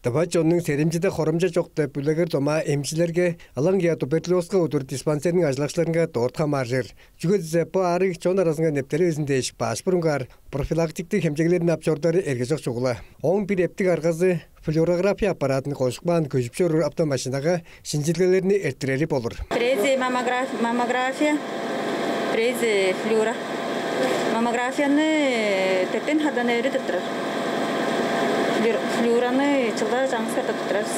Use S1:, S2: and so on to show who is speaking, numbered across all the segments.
S1: Табач оның серемжеде хоромжа жоқты бүлігір дома эмчилерге алаңгия туберкулезға өтір диспансерінің ажлақшыларынға торт хамаржыр. Жүгөдізе по арық чон арасынға нептері өзінде ешіп баш бұрынғар профилактикті хемжегілерін апчордары әргежок жоғыла. Оң бір ептік арғазы флюорография аппаратын қошықпан көжіпшөр автомашинаға шинжилгелеріні әрттірері болыр.
S2: Презе маммография, презе флюора. Маммографияны тәттен хадан әрі тұттырар. Флюораны жылда жаңыз қата тұттырарыз.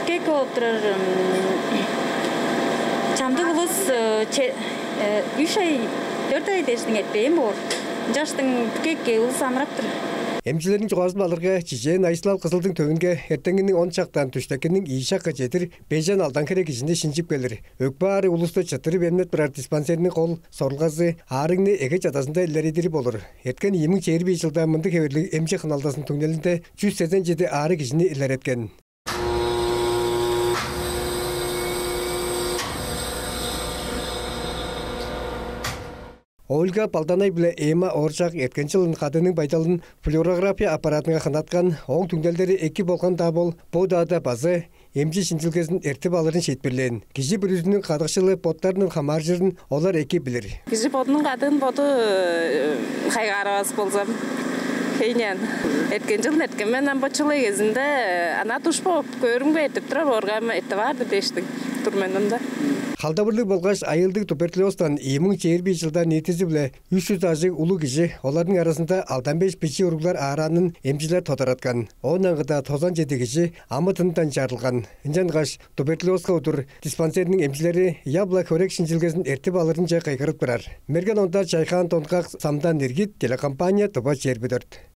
S2: Кек олып тұрар чамды бұлыз 3 ай, 4 ай дешінің әтпейін бол. Жаштың кекке ұлы самырап тұр.
S1: Эмчилердің жоғазын балырға чижен айсылал қызылдың төгінге ертеңінің 10 шақтан түштәкінің ишаққа жетір бейжан алдан керек ішінде шинчіп келір. Өкпі ары ұлысты чатырып емнет бірар диспансерінің қол сорылғазы арыңны әге жатасында әлдері болыр. Еткен 2020 жылда мұнды кеверлік эмчі қыналдасын түңнелінде 187 ары кешіне ілер еткен. Ольга Балданай біле ема оршақ еткен жылын қадының байдалын флюорография аппаратыға қанатқан оң түңделдері екі болған да бол, бұдада базы емчі шинчилгесін әртіп алырын шетбірлен. Кежі бір үзінің қадықшылы боттарының қамар жырын олар екі білір.
S3: Кежі бодының қадығын боды қайға арабас болсам. Кейнен. Etken жылын еткенмен бачылы кезінде ана туш болып көрің бе етіп тұрап орғама етті барды дештің тұрменімді.
S1: Халдабырлық болғаш айылдық туберкулезтан 2020 жылда нетізі біле 300 ажық ұлы кіші, олардың арасында 65 пеші ұрғылар аранын емчілер тотаратқан. Оның ғыда 97 кіші амытындан жарылған. Инжанғаш туберкулезға отыр диспансерінің емчілері ябла көрек шинчилгесін әртіп алырын жай қайқырып тұрар. Мерген онда Чайхан Тонқақ Самдан Нергит телекомпания Тобач Ербедірді.